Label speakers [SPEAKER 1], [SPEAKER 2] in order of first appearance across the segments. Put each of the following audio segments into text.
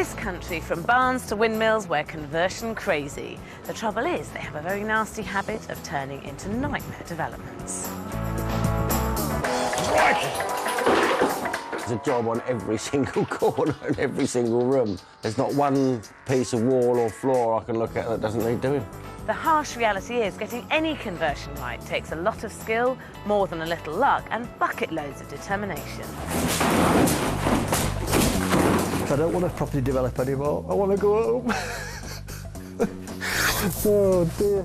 [SPEAKER 1] this country, from barns to windmills, we're conversion crazy. The trouble is, they have a very nasty habit of turning into nightmare developments.
[SPEAKER 2] There's a job on every single corner and every single room. There's not one piece of wall or floor I can look at that doesn't need doing.
[SPEAKER 1] The harsh reality is getting any conversion right takes a lot of skill, more than a little luck, and bucket loads of determination.
[SPEAKER 3] I don't want to property develop anymore. I want to go home. Oh, dear.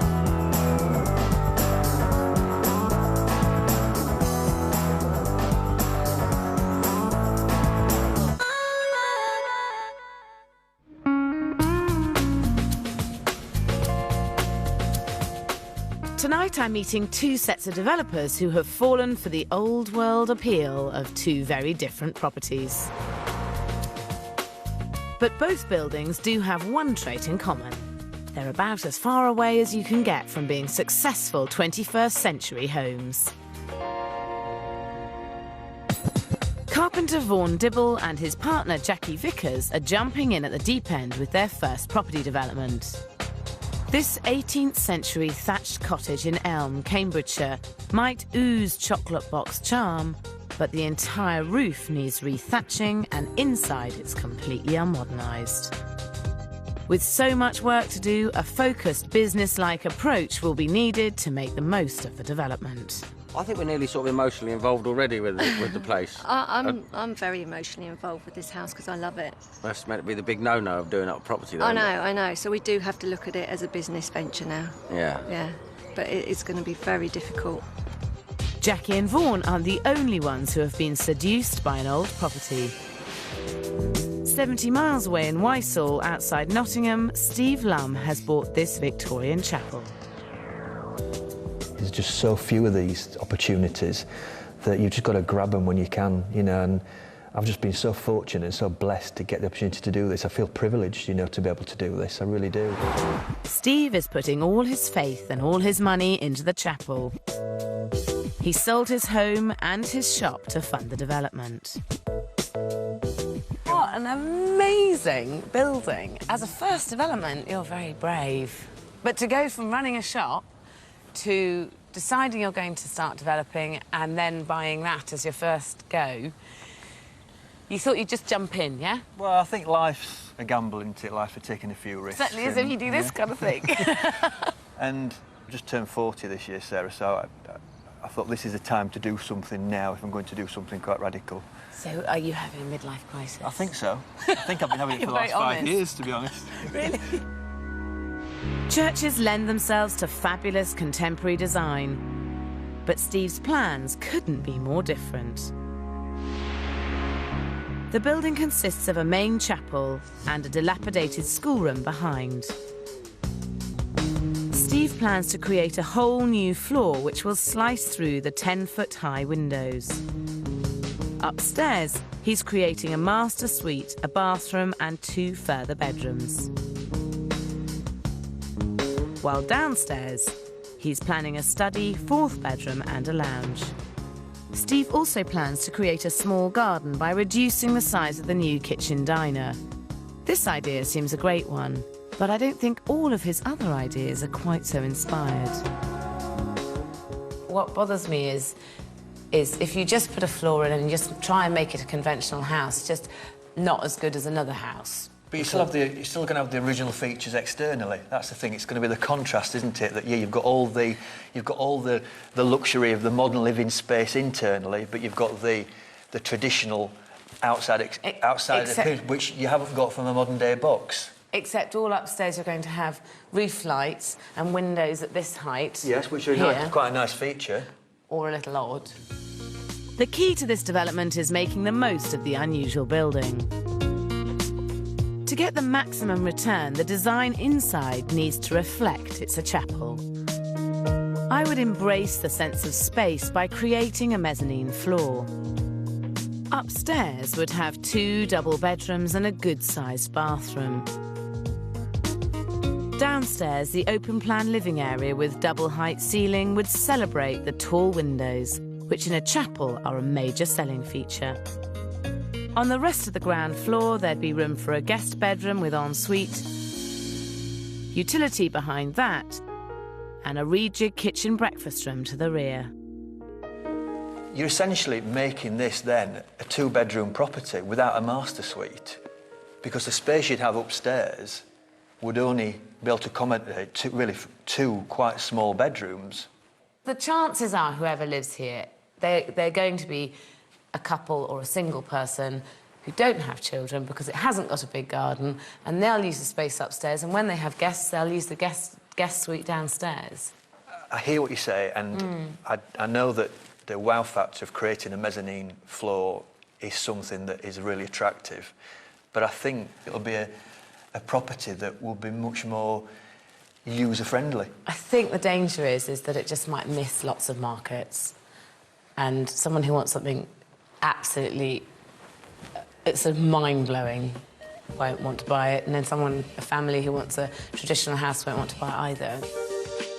[SPEAKER 1] Tonight I'm meeting two sets of developers who have fallen for the old world appeal of two very different properties. But both buildings do have one trait in common. They're about as far away as you can get from being successful 21st century homes. Carpenter Vaughan Dibble and his partner Jackie Vickers are jumping in at the deep end with their first property development. This 18th century thatched cottage in Elm, Cambridgeshire, might ooze chocolate box charm, but the entire roof needs rethatching and inside it's completely unmodernised. With so much work to do, a focused business-like approach will be needed to make the most of the development.
[SPEAKER 2] I think we're nearly sort of emotionally involved already with the place.
[SPEAKER 4] I'm very emotionally involved with this house because I love it.
[SPEAKER 2] That's meant to be the big no-no of doing up property, though.
[SPEAKER 4] I know. So we do have to look at it as a business venture now.
[SPEAKER 2] Yeah.
[SPEAKER 4] Yeah, but it's going to be very difficult.
[SPEAKER 1] Jackie and Vaughan aren't the only ones who have been seduced by an old property. 70 miles away in Weissall, outside Nottingham, Steve Lum has bought this Victorian chapel.
[SPEAKER 3] There's just so few of these opportunities that you've just got to grab them when you can, you know, and I've just been so fortunate and so blessed to get the opportunity to do this. I feel privileged, you know, to be able to do this. I really do.
[SPEAKER 1] Steve is putting all his faith and all his money into the chapel. He sold his home and his shop to fund the development. What an amazing building. As a first development, you're very brave. But to go from running a shop to deciding you're going to start developing and then buying that as your first go, you thought you'd just jump in, yeah?
[SPEAKER 3] Well, I think life's a gamble, isn't it? Life for taking a few risks.
[SPEAKER 1] Certainly is if you do this kind of thing.
[SPEAKER 3] And I just turned 40 this year, Sarah, so I thought this is the time to do something now if I'm going to do something quite radical.
[SPEAKER 1] So are you having a midlife crisis?
[SPEAKER 3] I think so. I think I've been having it for the last 5 years, to be honest.
[SPEAKER 1] Really? Churches lend themselves to fabulous contemporary design, but Steve's plans couldn't be more different. The building consists of a main chapel and a dilapidated schoolroom behind. Steve plans to create a whole new floor which will slice through the 10-foot-high windows. Upstairs, he's creating a master suite, a bathroom and 2 further bedrooms. While downstairs, he's planning a study, 4th bedroom and a lounge. Steve also plans to create a small garden by reducing the size of the new kitchen diner. This idea seems a great one, but I don't think all of his other ideas are quite so inspired. What bothers me is if you just put a floor in and you just try and make it a conventional house, it's just not as good as another house.
[SPEAKER 3] But you're still going to have the original features externally. That's the thing. It's going to be the contrast, isn't it? That yeah, you've got all the luxury of the modern living space internally, but you've got the traditional outside appearance, which you haven't got from a modern day box.
[SPEAKER 1] Except all upstairs you're going to have roof lights and windows at this height.
[SPEAKER 3] Yes, which are quite a nice feature.
[SPEAKER 1] Or a little odd. The key to this development is making the most of the unusual building. To get the maximum return, the design inside needs to reflect it's a chapel. I would embrace the sense of space by creating a mezzanine floor. Upstairs would have 2 double bedrooms and a good-sized bathroom. Downstairs, the open-plan living area with double-height ceiling would celebrate the tall windows, which in a chapel are a major selling feature. On the rest of the ground floor, there'd be room for a guest bedroom with ensuite, utility behind that, and a rejig kitchen breakfast room to the rear.
[SPEAKER 3] You're essentially making this then a two-bedroom property without a master suite, because the space you'd have upstairs would only be able to accommodate two quite small bedrooms.
[SPEAKER 1] The chances are whoever lives here, they're going to be a couple or a single person who don't have children because it hasn't got a big garden, and they'll use the space upstairs, and when they have guests, they'll use the guest suite downstairs.
[SPEAKER 3] I hear what you say, and I know that the wow factor of creating a mezzanine floor is something that is really attractive, but I think it'll be a property that will be much more user-friendly.
[SPEAKER 1] I think the danger is that it just might miss lots of markets, and someone who wants something absolutely, it's sort of mind-blowing, won't want to buy it, and then a family who wants a traditional house won't want to buy it either.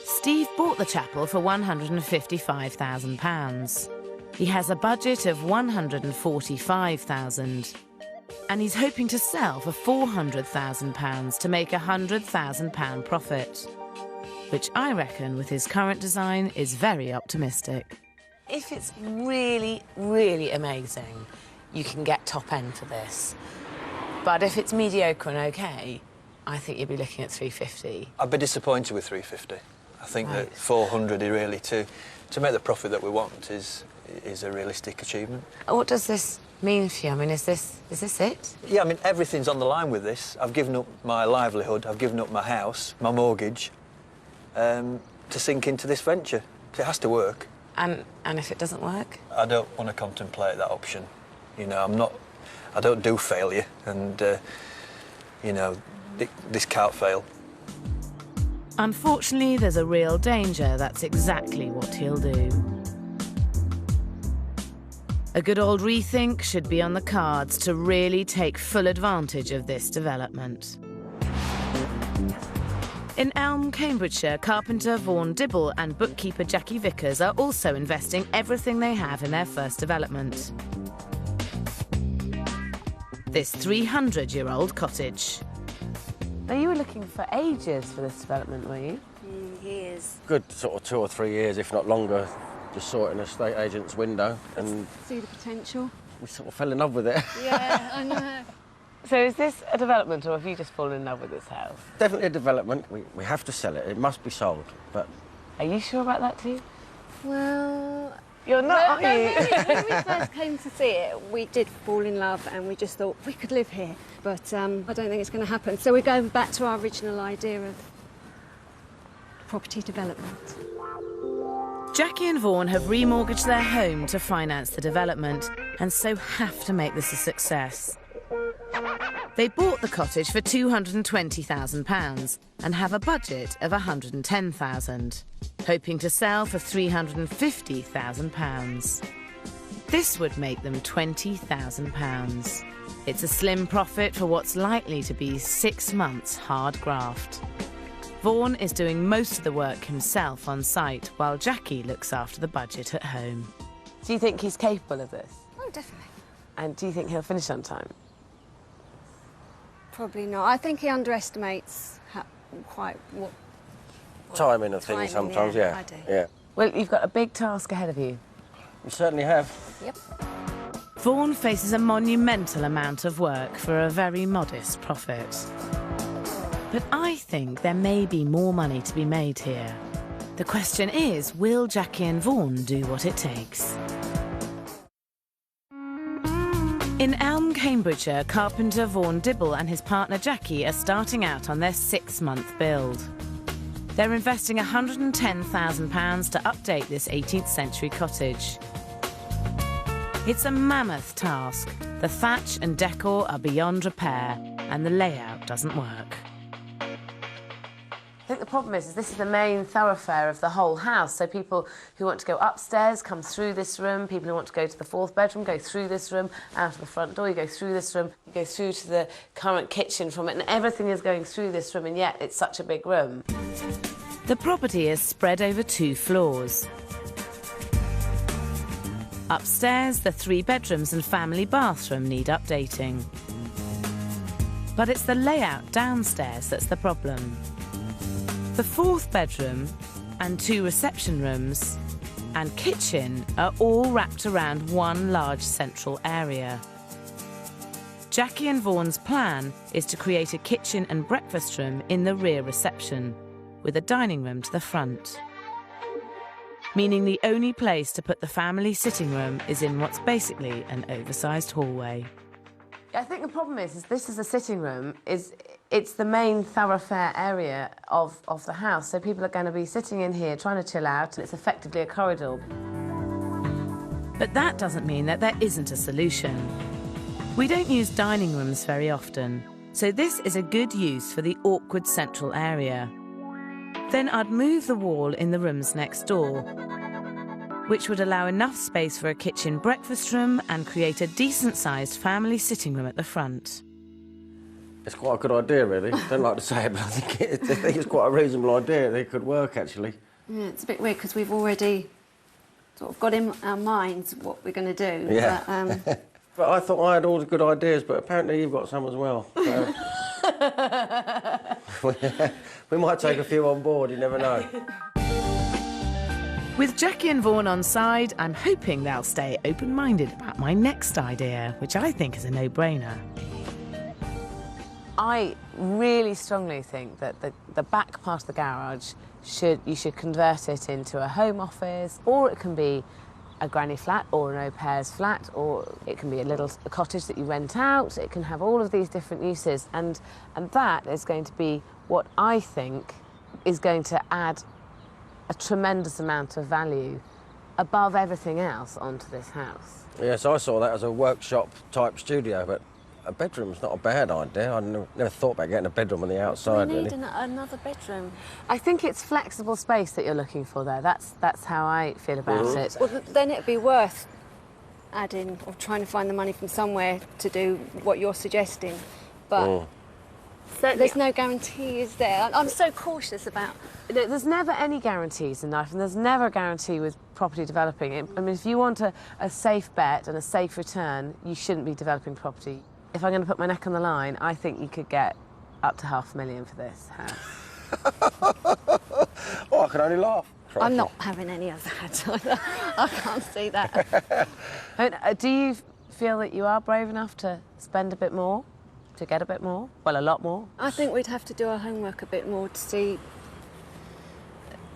[SPEAKER 1] Steve bought the chapel for £155,000. He has a budget of £145,000, and he's hoping to sell for £400,000 to make a £100,000 profit, which I reckon, with his current design, is very optimistic. If it's really, really amazing, you can get top end for this. But if it's mediocre and OK, I think you'd be looking at 350.
[SPEAKER 3] I'd be disappointed with 350. I think that 400 is really, to make the profit that we want, is a realistic achievement.
[SPEAKER 1] What does this mean for you? I mean, is this it?
[SPEAKER 3] Yeah, I mean, everything's on the line with this. I've given up my livelihood, I've given up my house, my mortgage, to sink into this venture. It has to work.
[SPEAKER 1] And if it doesn't work?
[SPEAKER 3] I don't want to contemplate that option. You know, I don't do failure, and, you know, this can't fail.
[SPEAKER 1] Unfortunately, there's a real danger that's exactly what he'll do. A good old rethink should be on the cards to really take full advantage of this development. In Elm, Cambridgeshire, carpenter Vaughan Dibble and bookkeeper Jackie Vickers are also investing everything they have in their first development. This 300-year-old cottage. Now, you were looking for ages for this development, were you?
[SPEAKER 4] Years.
[SPEAKER 2] Good sort of 2 or 3 years, if not longer, just saw it in a estate agent's window and...
[SPEAKER 5] See the potential.
[SPEAKER 2] We sort of fell in love with it.
[SPEAKER 5] Yeah, I know.
[SPEAKER 1] So is this a development, or have you just fallen in love with this house?
[SPEAKER 2] Definitely a development. We have to sell it. It must be sold, but...
[SPEAKER 1] Are you sure about that too?
[SPEAKER 5] Well...
[SPEAKER 1] You're not, are you?
[SPEAKER 5] When we first came to see it, we did fall in love and we just thought we could live here. But I don't think it's going to happen. So we're going back to our original idea of property development.
[SPEAKER 1] Jackie and Vaughan have remortgaged their home to finance the development, and so have to make this a success. They bought the cottage for £220,000 and have a budget of £110,000, hoping to sell for £350,000. This would make them £20,000. It's a slim profit for what's likely to be 6 months hard graft. Vaughan is doing most of the work himself on site, while Jackie looks after the budget at home. Do you think he's capable of this?
[SPEAKER 5] Oh, definitely.
[SPEAKER 1] And do you think he'll finish on time?
[SPEAKER 5] Probably not. I think he underestimates what
[SPEAKER 2] Timing of things
[SPEAKER 5] timing,
[SPEAKER 2] sometimes, yeah.
[SPEAKER 5] I do.
[SPEAKER 2] Yeah.
[SPEAKER 1] Well, you've got a big task ahead of you.
[SPEAKER 2] We certainly have.
[SPEAKER 5] Yep.
[SPEAKER 1] Vaughan faces a monumental amount of work for a very modest profit. But I think there may be more money to be made here. The question is, will Jackie and Vaughan do what it takes? In Elm, Cambridgeshire, carpenter Vaughan Dibble and his partner Jackie are starting out on their 6-month build. They're investing £110,000 to update this 18th century cottage. It's a mammoth task. The thatch and decor are beyond repair, and the layout doesn't work. I think the problem is this is the main thoroughfare of the whole house, so people who want to go upstairs come through this room, people who want to go to the 4th bedroom go through this room, out of the front door, you go through this room, you go through to the current kitchen from it, and everything is going through this room, and yet it's such a big room. The property is spread over 2 floors. Upstairs, the 3 bedrooms and family bathroom need updating. But it's the layout downstairs that's the problem. The 4th bedroom and 2 reception rooms and kitchen are all wrapped around one large central area. Jackie and Vaughan's plan is to create a kitchen and breakfast room in the rear reception, with a dining room to the front. Meaning the only place to put the family sitting room is in what's basically an oversized hallway.
[SPEAKER 6] I think the problem is this is a sitting room, it's the main thoroughfare area of the house, so people are going to be sitting in here trying to chill out, and it's effectively a corridor.
[SPEAKER 1] But that doesn't mean that there isn't a solution. We don't use dining rooms very often, so this is a good use for the awkward central area. Then I'd move the wall in the rooms next door, which would allow enough space for a kitchen breakfast room and create a decent-sized family sitting room at the front.
[SPEAKER 2] It's quite a good idea, really. I don't like to say it, but I think it's quite a reasonable idea. It could work, actually.
[SPEAKER 5] Yeah, it's a bit weird because we've already sort of got in our minds what we're going to do.
[SPEAKER 2] Yeah. But I thought I had all the good ideas, but apparently you've got some as well. So we might take a few on board, you never know.
[SPEAKER 1] With Jackie and Vaughan on side, I'm hoping they'll stay open-minded about my next idea, which I think is a no-brainer.
[SPEAKER 6] I really strongly think that the back part of the garage you should convert it into a home office, or it can be a granny flat or an au pair's flat, or it can be a cottage that you rent out. It can have all of these different uses, and that is going to be what I think is going to add a tremendous amount of value above everything else onto this house.
[SPEAKER 2] Yes, I saw that as a workshop-type studio, but a bedroom's not a bad idea. I never thought about getting a bedroom on the outside,
[SPEAKER 5] We need
[SPEAKER 2] really.
[SPEAKER 5] another bedroom.
[SPEAKER 6] I think it's flexible space that you're looking for there. That's how I feel about it.
[SPEAKER 5] Well, then it'd be worth adding or trying to find the money from somewhere to do what you're suggesting. But there's no guarantee, is there? I'm so cautious about...
[SPEAKER 6] There's never any guarantees in life, and there's never a guarantee with property developing. I mean, if you want a safe bet and a safe return, you shouldn't be developing property. If I'm going to put my neck on the line, I think you could get up to £500,000 for this house.
[SPEAKER 2] Oh, I can only laugh.
[SPEAKER 5] I'm not having any of that. I can't see that.
[SPEAKER 6] Do you feel that you are brave enough to spend a bit more, to get a bit more? Well, a lot more.
[SPEAKER 5] I think we'd have to do our homework a bit more to see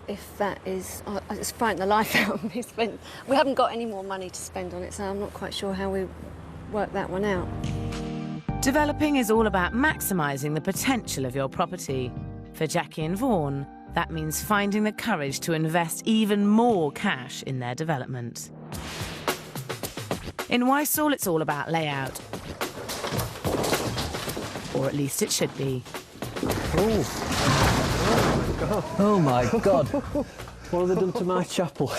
[SPEAKER 5] if that is... it's frightening the life out of me. We haven't got any more money to spend on it, so I'm not quite sure how we work that one out.
[SPEAKER 1] Developing is all about maximising the potential of your property. For Jackie and Vaughan, that means finding the courage to invest even more cash in their development. In Wysall, it's all about layout. Or at least it should be.
[SPEAKER 7] Oh my God! What have they done to my chapel?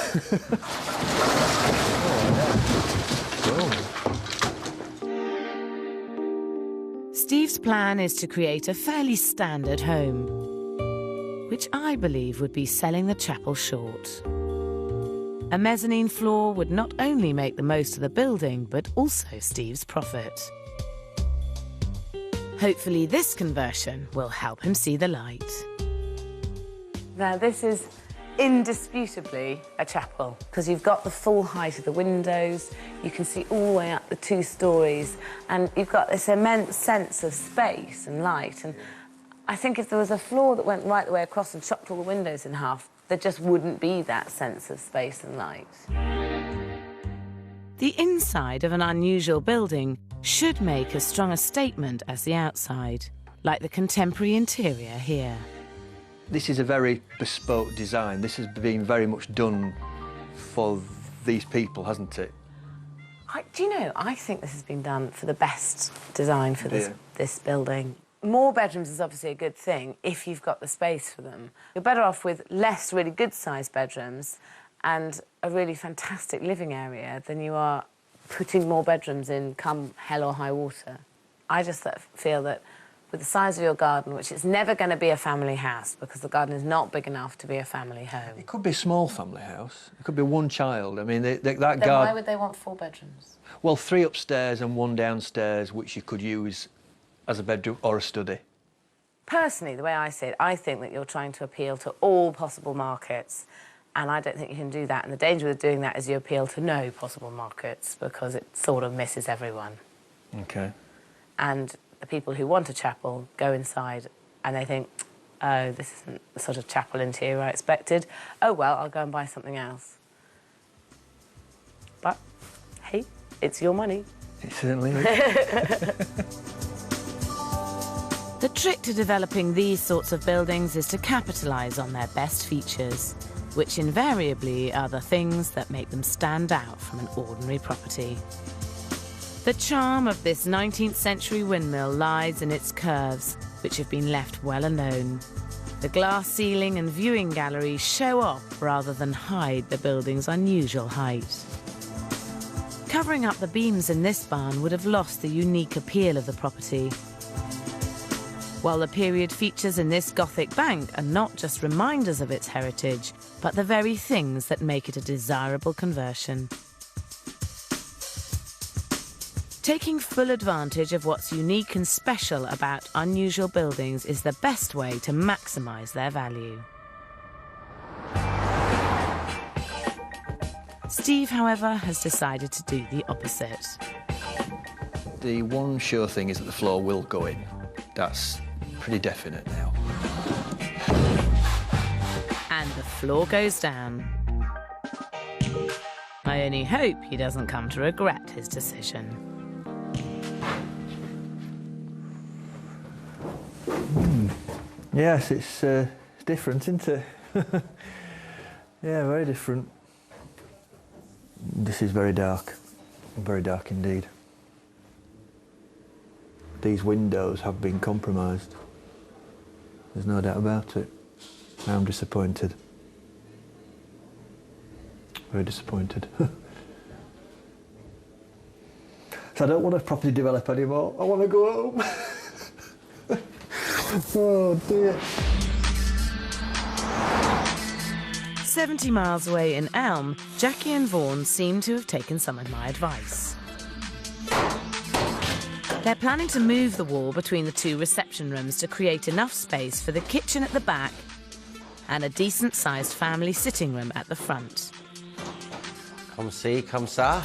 [SPEAKER 1] Steve's plan is to create a fairly standard home, which I believe would be selling the chapel short. A mezzanine floor would not only make the most of the building, but also Steve's profit. Hopefully this conversion will help him see the light.
[SPEAKER 6] Now, this is indisputably a chapel, because you've got the full height of the windows, you can see all the way up the 2 stories, and you've got this immense sense of space and light. And I think if there was a floor that went right the way across and chopped all the windows in half, there just wouldn't be that sense of space and light.
[SPEAKER 1] The inside of an unusual building should make as strong a statement as the outside, like the contemporary interior here.
[SPEAKER 3] This is a very bespoke design. This has been very much done for these people, hasn't it?
[SPEAKER 6] Do you know, I think this has been done for the best design for this building. More bedrooms is obviously a good thing if you've got the space for them. You're better off with less really good-sized bedrooms and a really fantastic living area than you are putting more bedrooms in come hell or high water. I just feel that with the size of your garden, which it's never going to be a family house because the garden is not big enough to be a family home.
[SPEAKER 3] It could be a small family house. It could be one child. I mean, that garden...
[SPEAKER 6] Then why would they want 4 bedrooms?
[SPEAKER 3] Well, 3 upstairs and 1 downstairs, which you could use as a bedroom or a study.
[SPEAKER 6] Personally, the way I see it, I think that you're trying to appeal to all possible markets, and I don't think you can do that. And the danger with doing that is you appeal to no possible markets because it sort of misses everyone.
[SPEAKER 3] OK.
[SPEAKER 6] And the people who want a chapel go inside and they think, oh, this isn't the sort of chapel interior I expected. Oh, well, I'll go and buy something else. But, hey, it's your money.
[SPEAKER 3] It certainly is.
[SPEAKER 1] The trick to developing these sorts of buildings is to capitalise on their best features, which invariably are the things that make them stand out from an ordinary property. The charm of this 19th century windmill lies in its curves, which have been left well alone. The glass ceiling and viewing gallery show off rather than hide the building's unusual height. Covering up the beams in this barn would have lost the unique appeal of the property. While the period features in this Gothic bank are not just reminders of its heritage, but the very things that make it a desirable conversion. Taking full advantage of what's unique and special about unusual buildings is the best way to maximise their value. Steve, however, has decided to do the opposite.
[SPEAKER 3] The one sure thing is that the floor will go in. That's pretty definite now.
[SPEAKER 1] And the floor goes down. I only hope he doesn't come to regret his decision.
[SPEAKER 8] Yes, it's different, isn't it? Yeah, very different. This is very dark indeed. These windows have been compromised. There's no doubt about it. I'm disappointed. Very disappointed. So I don't want to properly develop anymore. I want to go home. Oh dear.
[SPEAKER 1] 70 miles away in Elm, Jackie and Vaughan seem to have taken some of my advice. They're planning to move the wall between the 2 reception rooms to create enough space for the kitchen at the back and a decent-sized family sitting room at the front.
[SPEAKER 2] Come see, come sa.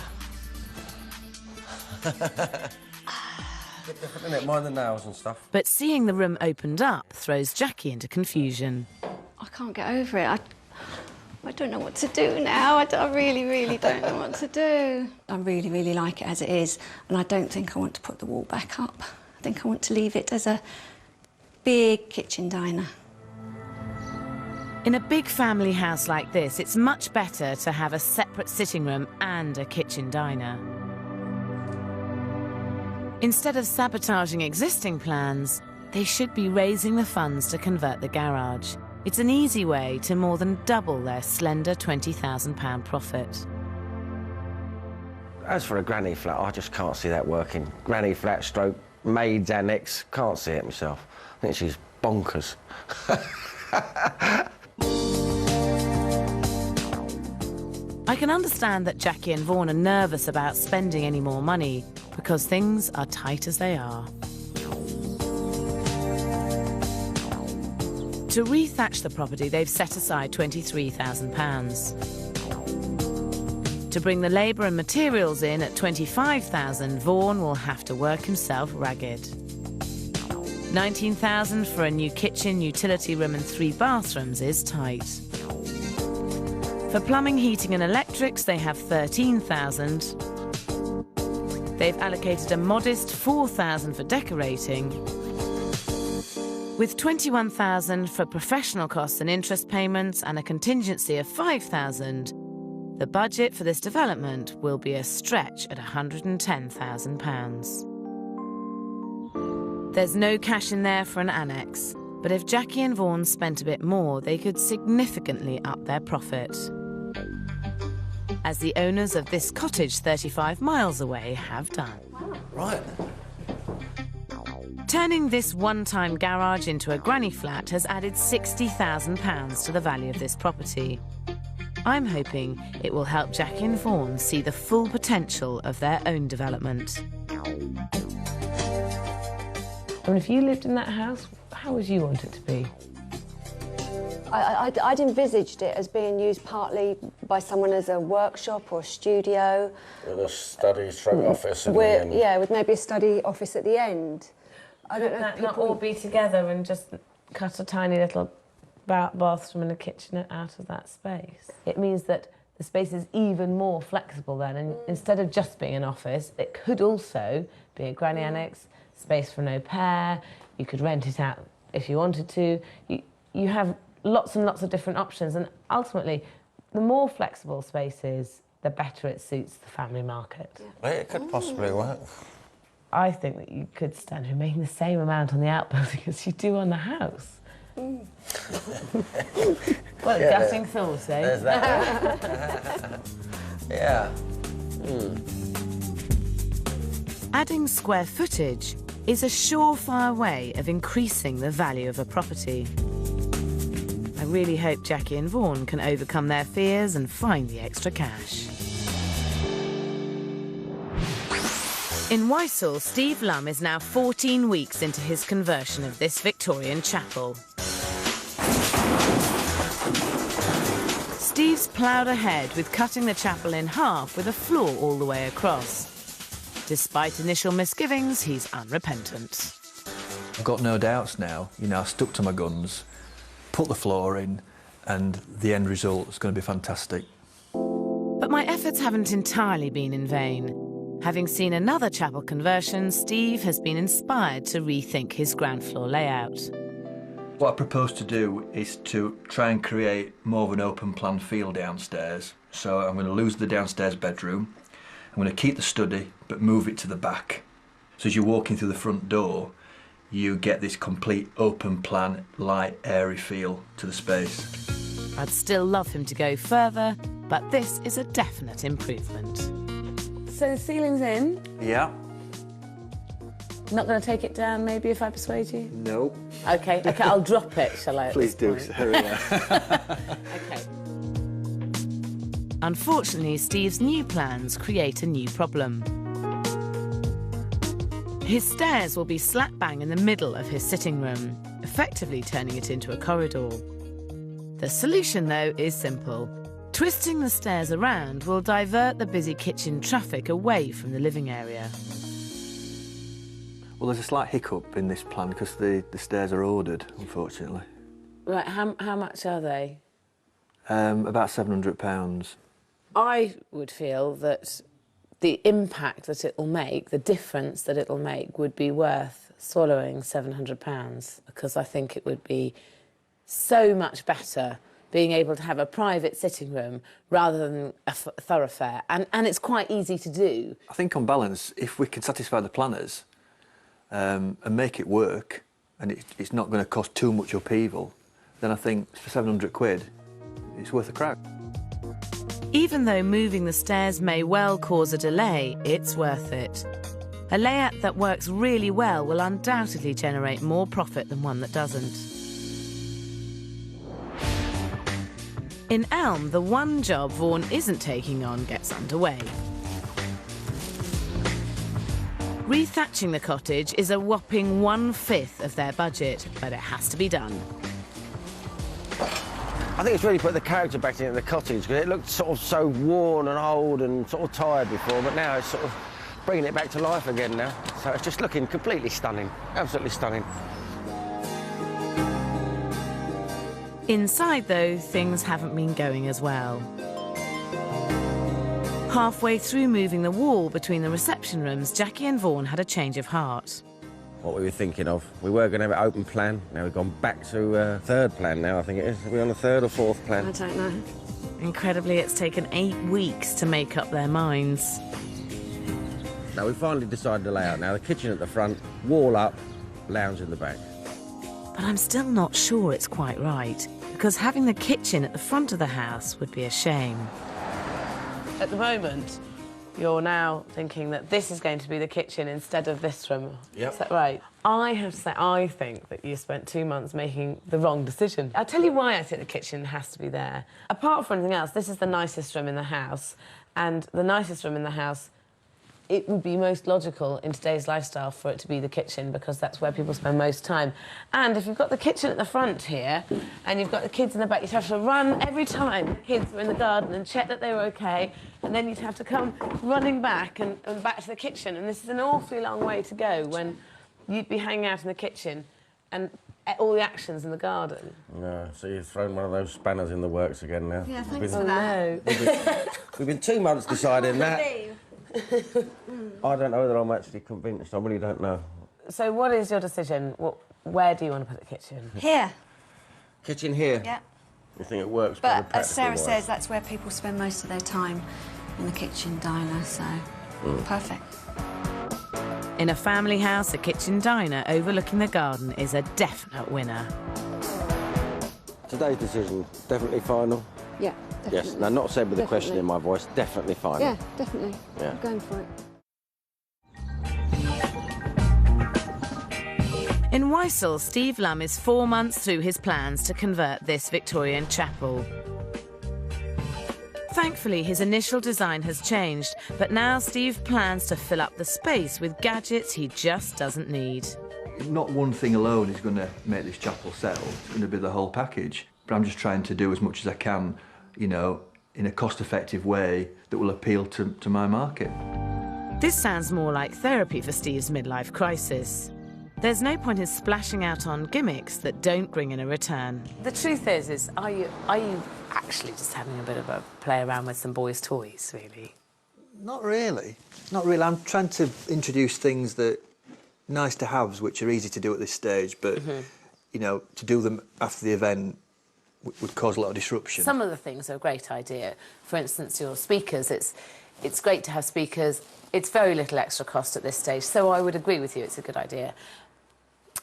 [SPEAKER 2] Isn't it? Mind the nails and stuff.
[SPEAKER 1] But seeing the room opened up throws Jackie into confusion.
[SPEAKER 5] I can't get over it. I don't know what to do now. I really, really don't know what to do. I really, really like it as it is, and I don't think I want to put the wall back up. I think I want to leave it as a big kitchen diner.
[SPEAKER 1] In a big family house like this, it's much better to have a separate sitting room and a kitchen diner. Instead of sabotaging existing plans, they should be raising the funds to convert the garage. It's an easy way to more than double their slender £20,000 profit.
[SPEAKER 2] As for a granny flat, I just can't see that working. Granny flat stroke, maid's annex, can't see it myself. I think she's bonkers.
[SPEAKER 1] I can understand that Jackie and Vaughan are nervous about spending any more money because things are tight as they are. To re-thatch the property, they've set aside £23,000. To bring the labour and materials in at £25,000, Vaughan will have to work himself ragged. £19,000 for a new kitchen, utility room and 3 bathrooms is tight. For plumbing, heating and electrics, they have £13,000. They've allocated a modest £4,000 for decorating, with £21,000 for professional costs and interest payments and a contingency of £5,000, the budget for this development will be a stretch at £110,000. There's no cash in there for an annex, but if Jackie and Vaughan spent a bit more, they could significantly up their profit, as the owners of this cottage 35 miles away have done.
[SPEAKER 2] Right.
[SPEAKER 1] Turning this one-time garage into a granny flat has added £60,000 to the value of this property. I'm hoping it will help Jackie and Vaughan see the full potential of their own development.
[SPEAKER 6] I mean, if you lived in that house, how would you want it to be?
[SPEAKER 5] I'd envisaged it as being used partly by someone as a workshop or a studio.
[SPEAKER 2] With a study stroke office at the
[SPEAKER 5] With,
[SPEAKER 2] end.
[SPEAKER 5] yeah, with maybe a study office at the end. I don't know.
[SPEAKER 6] That not all be together and just cut a tiny little bathroom and a kitchenette out of that space. It means that the space is even more flexible then, and instead of just being an office, it could also be a granny annex, space for an au pair. You could rent it out if you wanted to. You have lots and lots of different options, and ultimately, the more flexible space is, the better it suits the family market.
[SPEAKER 2] Yeah, it could possibly work.
[SPEAKER 6] I think that you could stand to make the same amount on the outbuilding as you do on the house. Well,
[SPEAKER 2] Yeah.
[SPEAKER 6] gutting thought, eh?
[SPEAKER 2] There's that. Yeah.
[SPEAKER 1] Adding square footage is a surefire way of increasing the value of a property. I really hope Jackie and Vaughan can overcome their fears and find the extra cash. In Weissel, Steve Lum is now 14 weeks into his conversion of this Victorian chapel. Steve's ploughed ahead with cutting the chapel in half with a floor all the way across. Despite initial misgivings, he's unrepentant.
[SPEAKER 8] I've got no doubts now. You know, I stuck to my guns, put the floor in, and the end result is going to be fantastic.
[SPEAKER 1] But my efforts haven't entirely been in vain. Having seen another chapel conversion, Steve has been inspired to rethink his ground floor layout.
[SPEAKER 8] What I propose to do is to try and create more of an open plan feel downstairs. So I'm going to lose the downstairs bedroom. I'm going to keep the study, but move it to the back. So as you're walking through the front door, you get this complete open plan, light, airy feel to the space.
[SPEAKER 1] I'd still love him to go further, but this is a definite improvement.
[SPEAKER 6] So the ceiling's in.
[SPEAKER 8] Yeah.
[SPEAKER 6] Not going to take it down, maybe, if I persuade you?
[SPEAKER 8] No.
[SPEAKER 6] OK, I'll drop it, shall I? at
[SPEAKER 8] Please
[SPEAKER 6] this
[SPEAKER 8] do,
[SPEAKER 6] point?
[SPEAKER 8] Sarah.
[SPEAKER 6] OK.
[SPEAKER 1] Unfortunately, Steve's new plans create a new problem. His stairs will be slap bang in the middle of his sitting room, effectively turning it into a corridor. The solution, though, is simple. Twisting the stairs around will divert the busy kitchen traffic away from the living area.
[SPEAKER 8] Well, there's a slight hiccup in this plan because the stairs are ordered, unfortunately.
[SPEAKER 6] Right, how much are they?
[SPEAKER 8] About £700.
[SPEAKER 6] I would feel that the impact that it will make, the difference that it will make, would be worth swallowing £700, because I think it would be so much better being able to have a private sitting room rather than a thoroughfare. And it's quite easy to do.
[SPEAKER 8] I think on balance, if we can satisfy the planners and make it work, and it's not going to cost too much upheaval, then I think for £700, it's worth a crack.
[SPEAKER 1] Even though moving the stairs may well cause a delay, it's worth it. A layout that works really well will undoubtedly generate more profit than one that doesn't. In Elm, the one job Vaughan isn't taking on gets underway. Rethatching the cottage is a whopping 1/5 of their budget, but it has to be done.
[SPEAKER 2] I think it's really put the character back into the cottage, because it looked sort of so worn and old and sort of tired before, but now it's sort of bringing it back to life again now. So it's just looking completely stunning, absolutely stunning.
[SPEAKER 1] Inside, though, things haven't been going as well. Halfway through moving the wall between the reception rooms, Jackie and Vaughan had a change of heart.
[SPEAKER 2] What we were thinking of. We were going to have an open plan. Now we've gone back to third plan now, I think it is. Are we on a third or fourth plan?
[SPEAKER 5] I don't know.
[SPEAKER 1] Incredibly, it's taken 8 weeks to make up their minds.
[SPEAKER 2] No, we finally decided the layout now. The kitchen at the front, wall up, lounge in the back.
[SPEAKER 1] But I'm still not sure it's quite right, because having the kitchen at the front of the house would be a shame.
[SPEAKER 6] At the moment, you're now thinking that this is going to be the kitchen instead of this room.
[SPEAKER 2] Yep.
[SPEAKER 6] Is that right? I have to say, I think that you spent 2 months making the wrong decision. I'll tell you why I think the kitchen has to be there. Apart from anything else, this is the nicest room in the house, and the nicest room in the house, it would be most logical in today's lifestyle for it to be the kitchen, because that's where people spend most time. And if you've got the kitchen at the front here and you've got the kids in the back, you'd have to run every time the kids were in the garden and check that they were OK, and then you'd have to come running back and back to the kitchen. And this is an awfully long way to go when you'd be hanging out in the kitchen and all the action's in the garden.
[SPEAKER 2] No, so you've thrown one of those spanners in the works again now.
[SPEAKER 5] Yeah, thanks for that.
[SPEAKER 6] No.
[SPEAKER 2] We've been 2 months deciding that. I don't know whether I'm actually convinced. I really don't know.
[SPEAKER 6] So what is your decision? Where do you want to put the kitchen?
[SPEAKER 4] Here.
[SPEAKER 2] Kitchen here?
[SPEAKER 4] Yeah.
[SPEAKER 2] You think it works?
[SPEAKER 4] But as Sarah says, that's where people spend most of their time, in the kitchen diner, so perfect.
[SPEAKER 1] In a family house, a kitchen diner overlooking the garden is a definite winner.
[SPEAKER 2] Today's decision, definitely final?
[SPEAKER 5] Yeah, definitely.
[SPEAKER 2] Yes, no, not said with a question
[SPEAKER 5] Definitely.
[SPEAKER 2] in my voice, definitely final.
[SPEAKER 5] Yeah, definitely.
[SPEAKER 2] Yeah.
[SPEAKER 5] I'm going for it.
[SPEAKER 1] In Weissel, Steve Lum is 4 months through his plans to convert this Victorian chapel. Thankfully, his initial design has changed, but now Steve plans to fill up the space with gadgets he just doesn't need.
[SPEAKER 8] Not one thing alone is going to make this chapel sell. It's going to be the whole package. But I'm just trying to do as much as I can, you know, in a cost-effective way that will appeal to my market.
[SPEAKER 1] This sounds more like therapy for Steve's midlife crisis. There's no point in splashing out on gimmicks that don't bring in a return.
[SPEAKER 6] The truth is are you actually just having a bit of a play around with some boys' toys, really?
[SPEAKER 8] Not really. Not really. I'm trying to introduce things that nice to haves, which are easy to do at this stage, but you know, to do them after the event would cause a lot of disruption.
[SPEAKER 6] Some of the things are a great idea. For instance, your speakers. It's great to have speakers. It's very little extra cost at this stage, so I would agree with you. It's a good idea.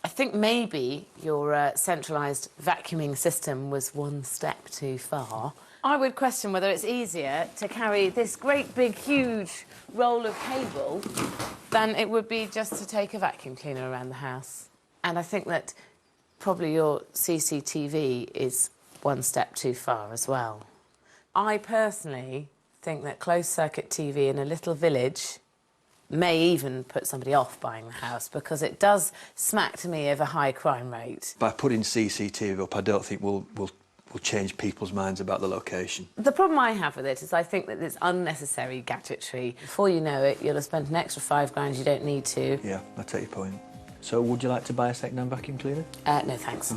[SPEAKER 6] I think maybe your centralised vacuuming system was one step too far. I would question whether it's easier to carry this great big huge roll of cable than it would be just to take a vacuum cleaner around the house. And I think that probably your CCTV is one step too far as well. I personally think that closed-circuit TV in a little village may even put somebody off buying the house, because it does smack to me of a high crime rate.
[SPEAKER 8] By putting CCTV up, I don't think we'll change people's minds about the location.
[SPEAKER 6] The problem I have with it is I think that it's unnecessary gadgetry. Before you know it, you'll have spent an extra £5 you don't need to.
[SPEAKER 8] Yeah, I take your point. So would you like to buy a second-hand vacuum cleaner?
[SPEAKER 6] No, thanks.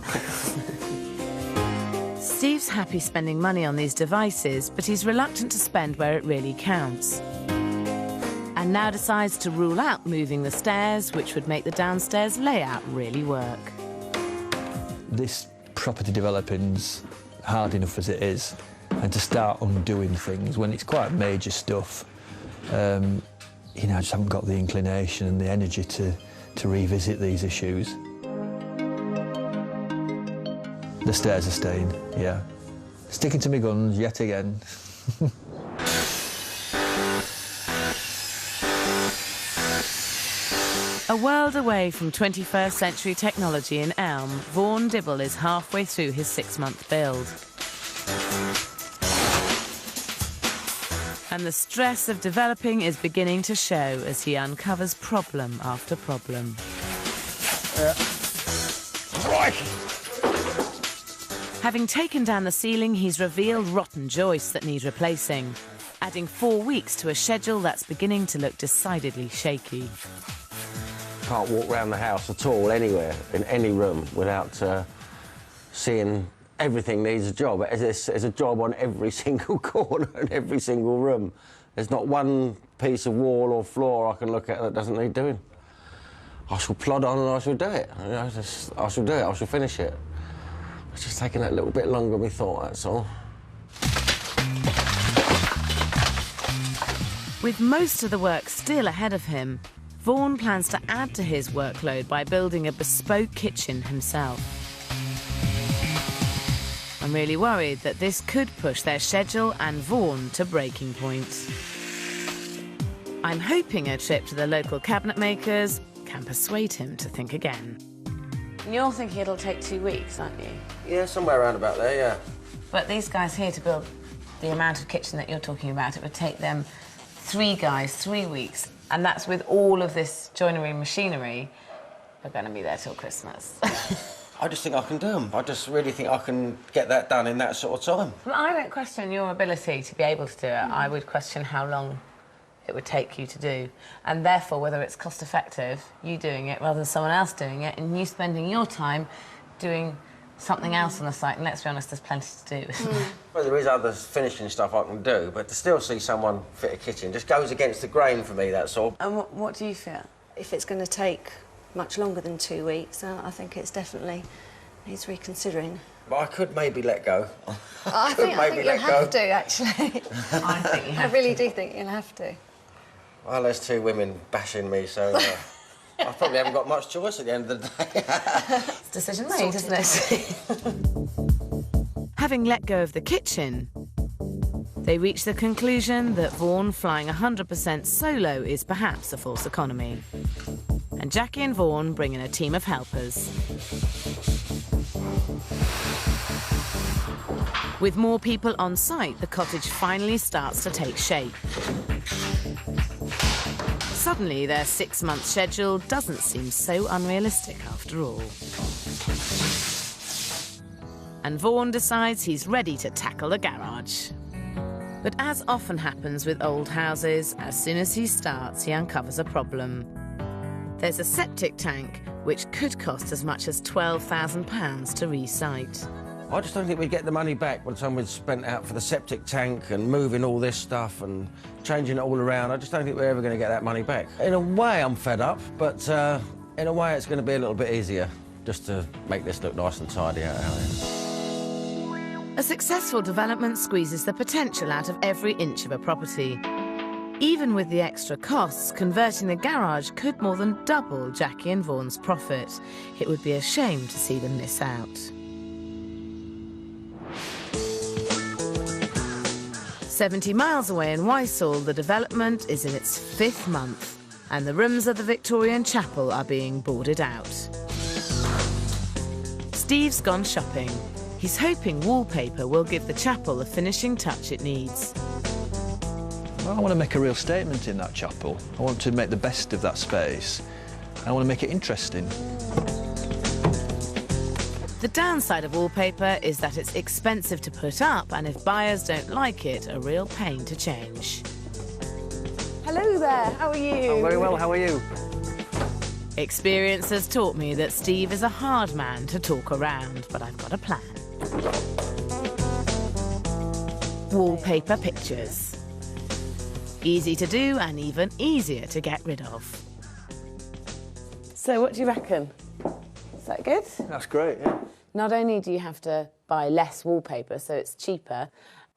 [SPEAKER 1] Steve's happy spending money on these devices, but he's reluctant to spend where it really counts. And now decides to rule out moving the stairs, which would make the downstairs layout really work.
[SPEAKER 7] This property developing's hard enough as it is, and to start undoing things when it's quite major stuff, you know, I just haven't got the inclination and the energy to revisit these issues. The stairs are staying, yeah. Sticking to my guns yet again.
[SPEAKER 1] A world away from 21st century technology in Elm, Vaughan Dibble is halfway through his 6-month build. And the stress of developing is beginning to show as he uncovers problem after problem. Having taken down the ceiling, he's revealed rotten joists that need replacing, adding 4 weeks to a schedule that's beginning to look decidedly shaky.
[SPEAKER 2] Can't walk around the house at all, anywhere, in any room, without seeing everything needs a job. There's a job on every single corner and every single room. There's not one piece of wall or floor I can look at that doesn't need doing. I shall plod on and I shall do it. I shall do it, I shall finish it. It's just taking that little bit longer than we thought, that's all.
[SPEAKER 1] With most of the work still ahead of him, Vaughan plans to add to his workload by building a bespoke kitchen himself. I'm really worried that this could push their schedule and Vaughan to breaking point. I'm hoping a trip to the local cabinet makers can persuade him to think again.
[SPEAKER 6] You're thinking it'll take 2 weeks, aren't you?
[SPEAKER 2] Yeah, somewhere around about there, yeah.
[SPEAKER 6] But these guys here, to build the amount of kitchen that you're talking about, it would take them 3 guys, 3 weeks. And that's with all of this joinery and machinery. We're going to be there till Christmas.
[SPEAKER 2] I just think I can do them. I just really think I can get that done in that sort of time.
[SPEAKER 6] Well, I don't question your ability to be able to do it. I would question how long it would take you to do, and therefore whether it's cost effective, you doing it rather than someone else doing it, and you spending your time doing something else on the site. And let's be honest, there's plenty to do.
[SPEAKER 2] Well, there is other finishing stuff I can do, but to still see someone fit a kitchen just goes against the grain for me, that's all.
[SPEAKER 6] And what do you feel?
[SPEAKER 4] If it's going to take much longer than 2 weeks, I think it's definitely needs reconsidering.
[SPEAKER 2] But I could maybe let go.
[SPEAKER 4] I think you'll have to, actually.
[SPEAKER 6] I think you have
[SPEAKER 4] I really do think you'll have to.
[SPEAKER 2] Well, there's 2 women bashing me, so I probably haven't got much choice at the end of the day.
[SPEAKER 6] It's decision made, isn't it?
[SPEAKER 1] Having let go of the kitchen, they reach the conclusion that Vaughan flying 100% solo is perhaps a false economy. And Jackie and Vaughan bring in a team of helpers. With more people on site, the cottage finally starts to take shape. Suddenly, their 6-month schedule doesn't seem so unrealistic after all. And Vaughan decides he's ready to tackle the garage. But as often happens with old houses, as soon as he starts, he uncovers a problem. There's a septic tank, which could cost as much as £12,000 to re-site.
[SPEAKER 2] I just don't think we'd get the money back by the time we'd spent out for the septic tank and moving all this stuff and changing it all around. I just don't think we're ever going to get that money back. In a way, I'm fed up, but in a way, it's going to be a little bit easier just to make this look nice and tidy out here.
[SPEAKER 1] A successful development squeezes the potential out of every inch of a property. Even with the extra costs, converting the garage could more than double Jackie and Vaughan's profit. It would be a shame to see them miss out. 70 miles away in Wysall, the development is in its 5th month, and the rooms of the Victorian chapel are being boarded out. Steve's gone shopping. He's hoping wallpaper will give the chapel the finishing touch it needs.
[SPEAKER 7] Well, I want to make a real statement in that chapel. I want to make the best of that space. I want to make it interesting.
[SPEAKER 1] The downside of wallpaper is that it's expensive to put up, and if buyers don't like it, a real pain to change.
[SPEAKER 6] Hello there, how are you?
[SPEAKER 9] I'm very well, how are you?
[SPEAKER 1] Experience has taught me that Steve is a hard man to talk around, but I've got a plan. Wallpaper pictures. Easy to do and even easier to get rid of.
[SPEAKER 6] So what do you reckon? Is that good?
[SPEAKER 7] That's great, yeah.
[SPEAKER 6] Not only do you have to buy less wallpaper, so it's cheaper,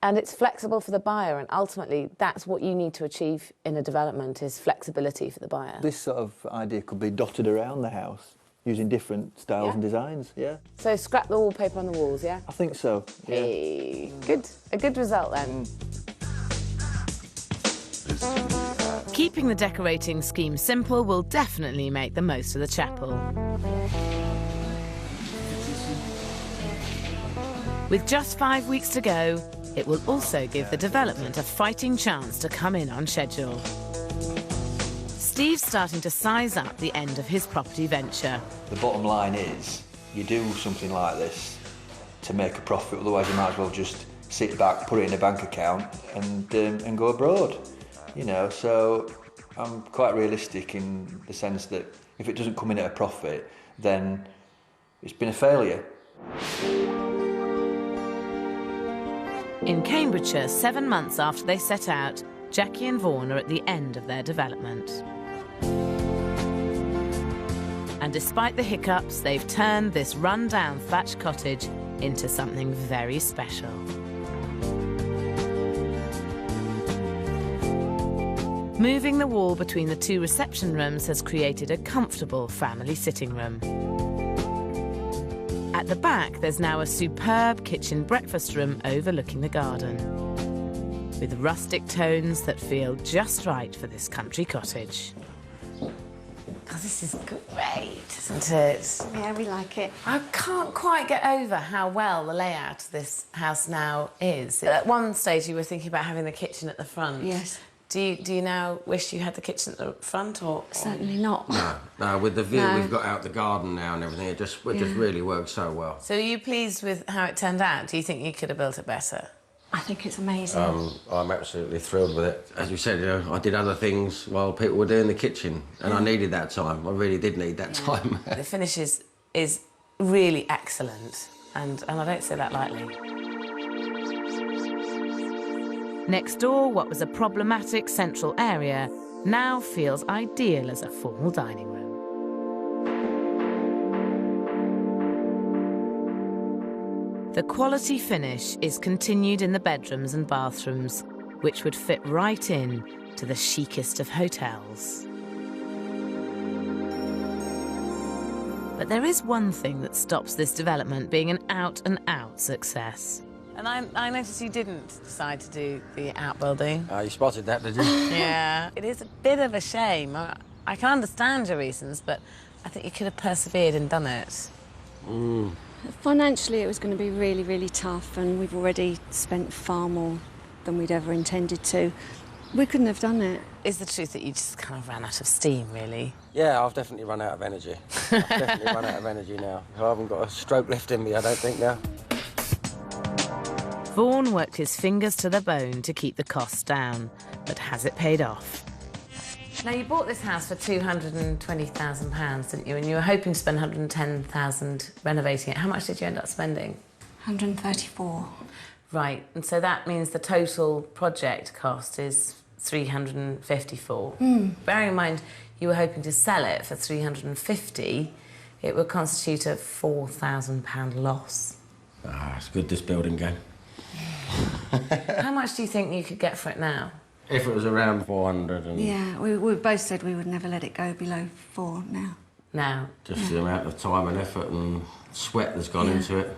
[SPEAKER 6] and it's flexible for the buyer, and ultimately that's what you need to achieve in a development, is flexibility for the buyer.
[SPEAKER 7] This sort of idea could be dotted around the house, using different styles
[SPEAKER 6] Yeah.
[SPEAKER 7] and designs, yeah.
[SPEAKER 6] So scrap the wallpaper on the walls, yeah?
[SPEAKER 7] I think so, yeah.
[SPEAKER 6] Hey, good. A good result then.
[SPEAKER 1] Keeping the decorating scheme simple will definitely make the most of the chapel. With just 5 weeks to go, it will also give the development a fighting chance to come in on schedule. Steve's starting to size up the end of his property venture.
[SPEAKER 8] The bottom line is, you do something like this to make a profit, otherwise you might as well just sit back, put it in a bank account and go abroad. You know, so I'm quite realistic in the sense that if it doesn't come in at a profit, then it's been a failure.
[SPEAKER 1] In Cambridgeshire, 7 months after they set out, Jackie and Vaughan are at the end of their development. And despite the hiccups, they've turned this run-down thatched cottage into something very special. Moving the wall between the 2 reception rooms has created a comfortable family sitting room. At the back, there's now a superb kitchen breakfast room overlooking the garden. with rustic tones that feel just right for this country cottage.
[SPEAKER 6] Oh, this is great, isn't it?
[SPEAKER 5] Yeah, we like it.
[SPEAKER 6] I can't quite get over how well the layout of this house now is. At one stage you were thinking about having the kitchen at the front.
[SPEAKER 5] Yes.
[SPEAKER 6] Do you now wish you had the kitchen at the front, or...?
[SPEAKER 5] Certainly not.
[SPEAKER 2] No, with the view
[SPEAKER 5] No.
[SPEAKER 2] we've got out the garden now and everything, it just really works so well.
[SPEAKER 6] So are you pleased with how it turned out? Do you think you could have built it better?
[SPEAKER 5] I think it's amazing.
[SPEAKER 2] I'm absolutely thrilled with it. As you said, you know, I did other things while people were doing the kitchen, and I needed that time. I really did need that time.
[SPEAKER 6] The finish is really excellent, and I don't say that lightly.
[SPEAKER 1] Next door, what was a problematic central area now feels ideal as a formal dining room. The quality finish is continued in the bedrooms and bathrooms, which would fit right in to the chicest of hotels. But there is one thing that stops this development being an out-and-out success.
[SPEAKER 6] And I noticed you didn't decide to do the outbuilding.
[SPEAKER 2] You spotted that, did you?
[SPEAKER 6] Yeah. It is a bit of a shame. I can understand your reasons, but I think you could have persevered and done it.
[SPEAKER 5] Financially, it was going to be really, really tough, and we've already spent far more than we'd ever intended to. We couldn't have done it.
[SPEAKER 6] Is the truth that you just kind of ran out of steam, really?
[SPEAKER 2] Yeah, I've definitely run out of energy. I've definitely run out of energy now. I haven't got a stroke left in me, I don't think, now.
[SPEAKER 1] Vaughan worked his fingers to the bone to keep the costs down, but has it paid off?
[SPEAKER 6] Now, you bought this house for £220,000, didn't you? And you were hoping to spend £110,000 renovating it. How much did you end up spending?
[SPEAKER 4] 134.
[SPEAKER 6] Right, and so that means the total project cost is 354. Bearing in mind you were hoping to sell it for 350, it would constitute a £4,000 loss.
[SPEAKER 2] It's good, this building game.
[SPEAKER 6] How much do you think you could get for it now?
[SPEAKER 2] If it was around 400 and...
[SPEAKER 4] Yeah, we both said we would never let it go below 4 now.
[SPEAKER 6] Now?
[SPEAKER 2] Just the amount of time and effort and sweat that's gone into it.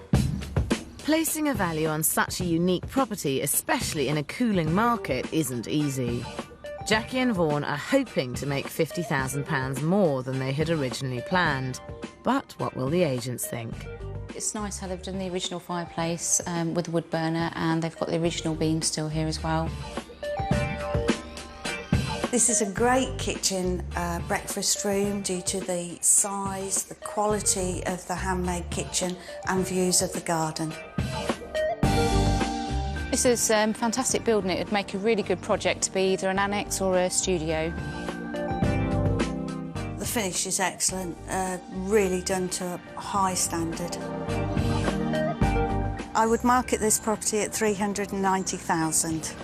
[SPEAKER 1] Placing a value on such a unique property, especially in a cooling market, isn't easy. Jackie and Vaughan are hoping to make £50,000 more than they had originally planned. But what will the agents think?
[SPEAKER 9] It's nice how they've done the original fireplace with the wood burner, and they've got the original beams still here as well.
[SPEAKER 10] This is a great kitchen breakfast room due to the size, the quality of the handmade kitchen and views of the garden.
[SPEAKER 9] This is fantastic building. It would make a really good project to be either an annex or a studio.
[SPEAKER 10] The finish is excellent, really done to a high standard. I would market this property at £390,000.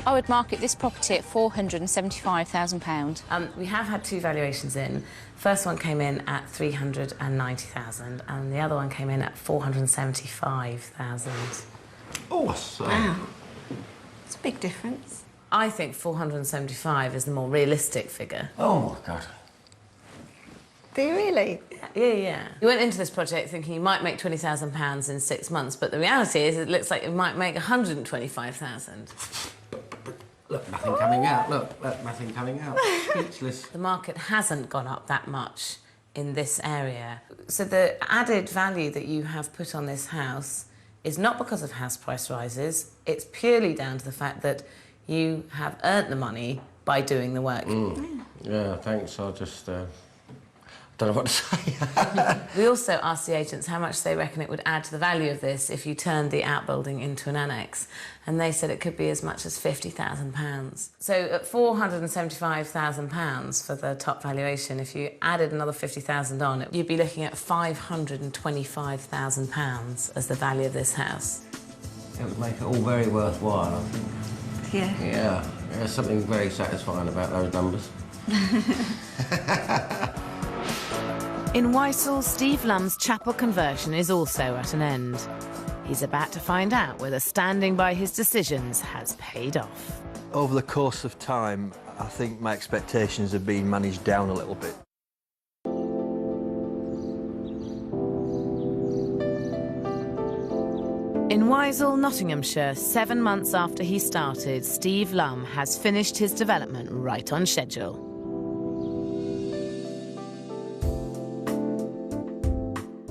[SPEAKER 9] I would market this property at £475,000.
[SPEAKER 6] We have had 2 valuations in. First one came in at £390,000 and the other one came in at £475,000.
[SPEAKER 2] Awesome.
[SPEAKER 4] Wow. It's a big difference.
[SPEAKER 6] I think 475 is the more realistic figure.
[SPEAKER 2] Oh, my God.
[SPEAKER 4] Do you really?
[SPEAKER 6] Yeah. You went into this project thinking you might make £20,000 in 6 months, but the reality is it looks like you might make £125,000.
[SPEAKER 2] Look, nothing coming out. Look, nothing coming out. Speechless.
[SPEAKER 6] The market hasn't gone up that much in this area. So the added value that you have put on this house is not because of house price rises, it's purely down to the fact that you have earned the money by doing the work.
[SPEAKER 2] Yeah, thanks. I just don't know what to say.
[SPEAKER 6] We also asked the agents how much they reckon it would add to the value of this if you turned the outbuilding into an annex, and they said it could be as much as £50,000. So at £475,000 for the top valuation, if you added another £50,000 on, you'd be looking at £525,000 as the value of this house.
[SPEAKER 2] It would make it all very worthwhile, I think.
[SPEAKER 4] Yeah.
[SPEAKER 2] Yeah, there's something very satisfying about those numbers.
[SPEAKER 1] In Weissel, Steve Lum's chapel conversion is also at an end. He's about to find out whether standing by his decisions has paid off.
[SPEAKER 7] Over the course of time, I think my expectations have been managed down a little bit.
[SPEAKER 1] In Wisel, Nottinghamshire, 7 months after he started, Steve Lum has finished his development right on schedule.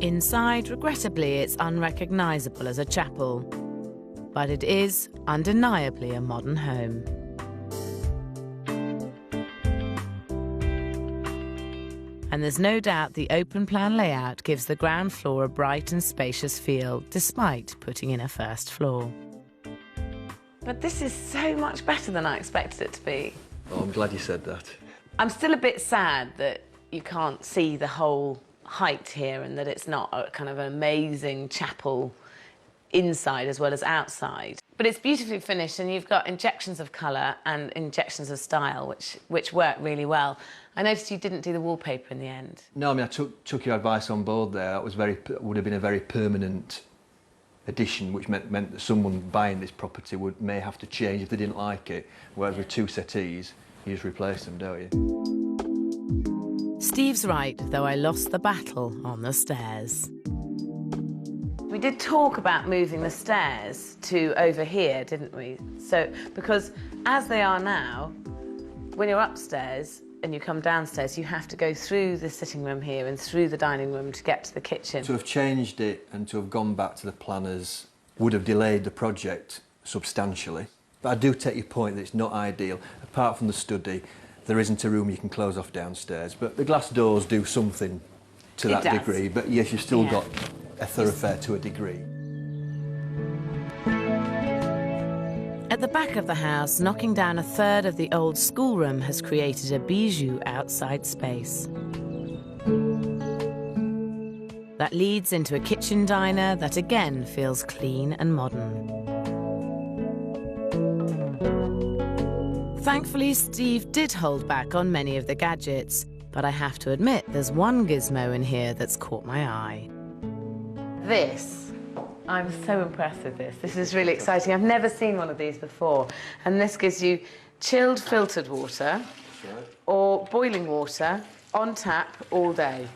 [SPEAKER 1] Inside, regrettably, it's unrecognisable as a chapel, but it is undeniably a modern home. And there's no doubt the open-plan layout gives the ground floor a bright and spacious feel, despite putting in a first floor.
[SPEAKER 6] But this is so much better than I expected it to be.
[SPEAKER 8] Oh, I'm glad you said that.
[SPEAKER 6] I'm still a bit sad that you can't see the whole height here and that it's not a kind of an amazing chapel inside as well as outside. But it's beautifully finished, and you've got injections of colour and injections of style, which work really well. I noticed you didn't do the wallpaper in the end.
[SPEAKER 8] No, I mean, I took your advice on board there. That would have been a very permanent addition, which meant that someone buying this property may have to change if they didn't like it. Whereas with 2 settees, you just replace them, don't you?
[SPEAKER 1] Steve's right, though I lost the battle on the stairs.
[SPEAKER 6] We did talk about moving the stairs to over here, didn't we? So, because as they are now, when you're upstairs and you come downstairs, you have to go through the sitting room here and through the dining room to get to the kitchen.
[SPEAKER 8] To have changed it and to have gone back to the planners would have delayed the project substantially. But I do take your point that it's not ideal. Apart from the study, there isn't a room you can close off downstairs. But the glass doors do something to that degree. But yes, you've still got a thoroughfare to a degree.
[SPEAKER 1] At the back of the house, knocking down a third of the old schoolroom has created a bijou outside space. That leads into a kitchen diner that again feels clean and modern. Thankfully, Steve did hold back on many of the gadgets, but I have to admit there's one gizmo in here that's caught my eye.
[SPEAKER 6] This, I'm so impressed with this. This is really exciting. I've never seen one of these before. And this gives you chilled filtered water or boiling water on tap all day.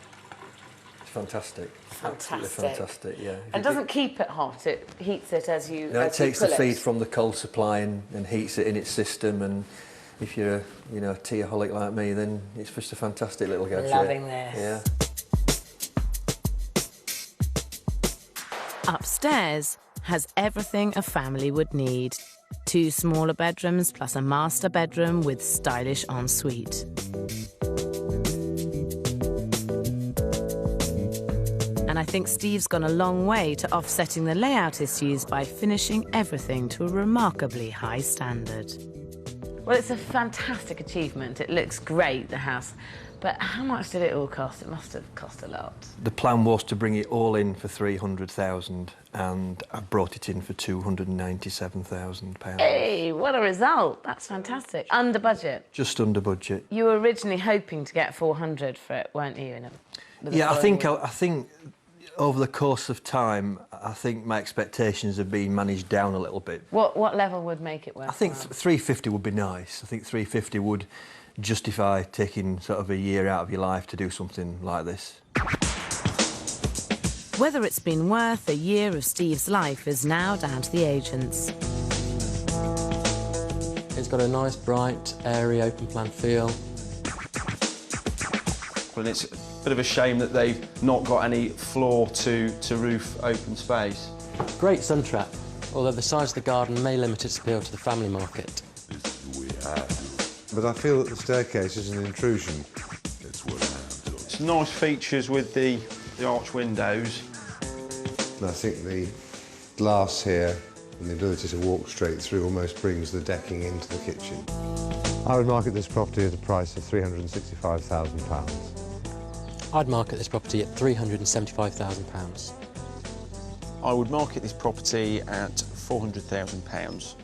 [SPEAKER 8] It's fantastic.
[SPEAKER 6] Fantastic.
[SPEAKER 8] Absolutely fantastic, yeah.
[SPEAKER 6] And doesn't keep it hot, it heats it as you
[SPEAKER 8] No, it takes
[SPEAKER 6] pull
[SPEAKER 8] the feed from the coal supply and heats it in its system, and if you're a teaholic like me, then it's just a fantastic little gadget.
[SPEAKER 6] Loving this.
[SPEAKER 8] Yeah.
[SPEAKER 1] Upstairs has everything a family would need. 2 smaller bedrooms plus a master bedroom with stylish ensuite. And I think Steve's gone a long way to offsetting the layout issues by finishing everything to a remarkably high standard.
[SPEAKER 6] Well, it's a fantastic achievement. It looks great, the house. But how much did it all cost? It must have cost a lot.
[SPEAKER 8] The plan was to bring it all in for 300,000, and I brought it in for £297,000.
[SPEAKER 6] Hey, what a result. That's fantastic. Under budget.
[SPEAKER 8] Just under budget.
[SPEAKER 6] You were originally hoping to get 400 for it, weren't you?
[SPEAKER 8] Yeah, I think over the course of time, I think my expectations have been managed down a little bit.
[SPEAKER 6] What level would make it worth?
[SPEAKER 8] I think 350 would be nice. I think 350 would justify taking sort of a year out of your life to do something like this.
[SPEAKER 1] Whether it's been worth a year of Steve's life is now down to the agents.
[SPEAKER 11] It's got a nice, bright, airy, open-plan feel.
[SPEAKER 12] Well, it's a bit of a shame that they've not got any floor-to-roof open space.
[SPEAKER 11] Great sun trap, although the size of the garden may limit its appeal to the family market.
[SPEAKER 13] But I feel that the staircase is an intrusion.
[SPEAKER 12] It's nice features with the arch windows.
[SPEAKER 13] And I think the glass here and the ability to walk straight through almost brings the decking into the kitchen. I would market this property at a price of £365,000.
[SPEAKER 11] I'd market this property at £375,000.
[SPEAKER 12] I would market this property at £400,000.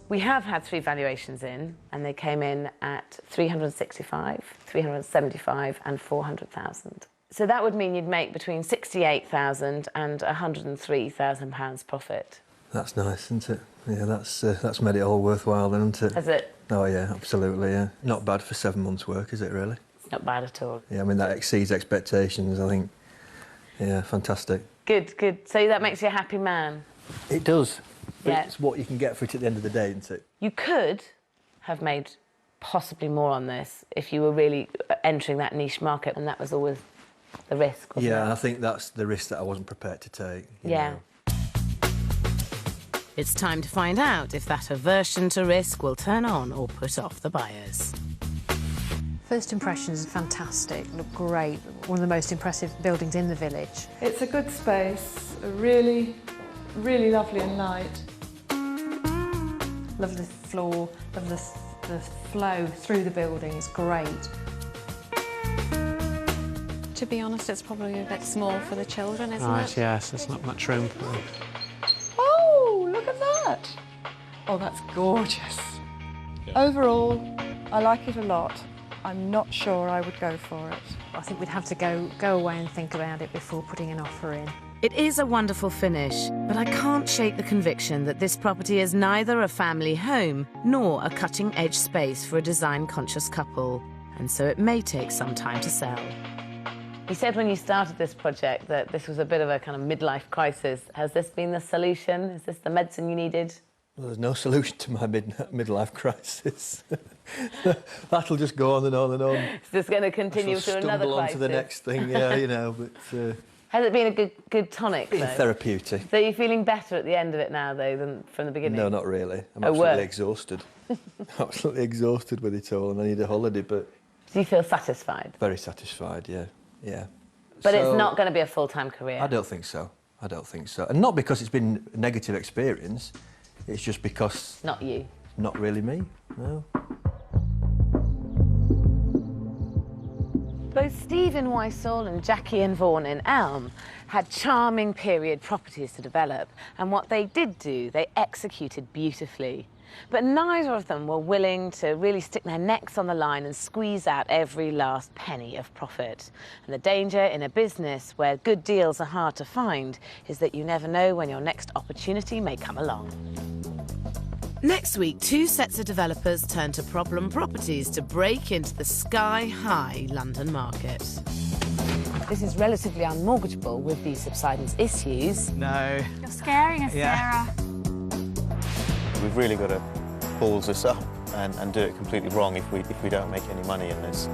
[SPEAKER 6] We have had 3 valuations in, and they came in at 365, 375 and 400,000. So that would mean you'd make between 68,000 and 103,000 pounds profit.
[SPEAKER 8] That's nice, isn't it? Yeah, that's made it all worthwhile then, hasn't it?
[SPEAKER 6] Has it?
[SPEAKER 8] Oh yeah, absolutely, yeah. Not bad for 7 months' work, is it really?
[SPEAKER 6] Not bad at all.
[SPEAKER 8] Yeah, I mean, that exceeds expectations, I think. Yeah, fantastic.
[SPEAKER 6] Good, good. So that makes you a happy man?
[SPEAKER 8] It does. But
[SPEAKER 6] Yeah.
[SPEAKER 8] it's what you can get for it at the end of the day, isn't it?
[SPEAKER 6] You could have made possibly more on this if you were really entering that niche market, and that was always the risk, wasn't
[SPEAKER 8] Yeah,
[SPEAKER 6] it?
[SPEAKER 8] I think that's the risk that I wasn't prepared to take. you
[SPEAKER 6] Yeah.
[SPEAKER 8] know.
[SPEAKER 1] It's time to find out if that aversion to risk will turn on or put off the buyers.
[SPEAKER 14] First impressions are fantastic, look great. One of the most impressive buildings in the village.
[SPEAKER 15] It's a good space, really, really lovely and light.
[SPEAKER 14] Love the floor, love the flow through the building, it's great.
[SPEAKER 4] To be honest, it's probably a bit small for the children, isn't
[SPEAKER 11] Right,
[SPEAKER 4] it?
[SPEAKER 11] yes, there's not much room for them.
[SPEAKER 15] Oh, look at that! Oh, that's gorgeous. Overall, I like it a lot. I'm not sure I would go for it.
[SPEAKER 14] I think we'd have to go away and think about it before putting an offer in.
[SPEAKER 1] It is a wonderful finish, but I can't shake the conviction that this property is neither a family home nor a cutting-edge space for a design-conscious couple, and so it may take some time to sell.
[SPEAKER 6] You said when you started this project that this was a bit of a kind of midlife crisis. Has this been the solution? Is this the medicine you needed?
[SPEAKER 8] Well, there's no solution to my midlife crisis. That'll just go on and on and on.
[SPEAKER 6] It's just going to continue
[SPEAKER 8] I shall
[SPEAKER 6] to another
[SPEAKER 8] stumble on
[SPEAKER 6] crisis.
[SPEAKER 8] to the next thing, yeah, you know, but...
[SPEAKER 6] Has it been a good tonic, though?
[SPEAKER 8] Therapeutic.
[SPEAKER 6] So you're feeling better at the end of it now, though, than from the beginning?
[SPEAKER 8] No, not really. I'm
[SPEAKER 6] Oh,
[SPEAKER 8] absolutely
[SPEAKER 6] worse.
[SPEAKER 8] exhausted. Absolutely exhausted with it all, and I need a holiday, but...
[SPEAKER 6] Do you feel satisfied?
[SPEAKER 8] Very satisfied, yeah, yeah.
[SPEAKER 6] But
[SPEAKER 8] So-
[SPEAKER 6] it's not going to be a full-time career?
[SPEAKER 8] I don't think so. I don't think so. And not because it's been a negative experience, it's just because...
[SPEAKER 6] Not you?
[SPEAKER 8] Not really me, no.
[SPEAKER 6] Both Steve in Wysall and Jackie and Vaughan in Elm had charming period properties to develop, and what they did do, they executed beautifully. But neither of them were willing to really stick their necks on the line and squeeze out every last penny of profit. And the danger in a business where good deals are hard to find is that you never know when your next opportunity may come along.
[SPEAKER 1] Next week, two sets of developers turn to problem properties to break into the sky-high London market.
[SPEAKER 6] This is relatively unmortgageable with the subsidence issues.
[SPEAKER 16] No.
[SPEAKER 17] You're scaring us,
[SPEAKER 16] Yeah.
[SPEAKER 17] Sarah.
[SPEAKER 18] We've really got to balls this up and do it completely wrong if we don't make any money in this.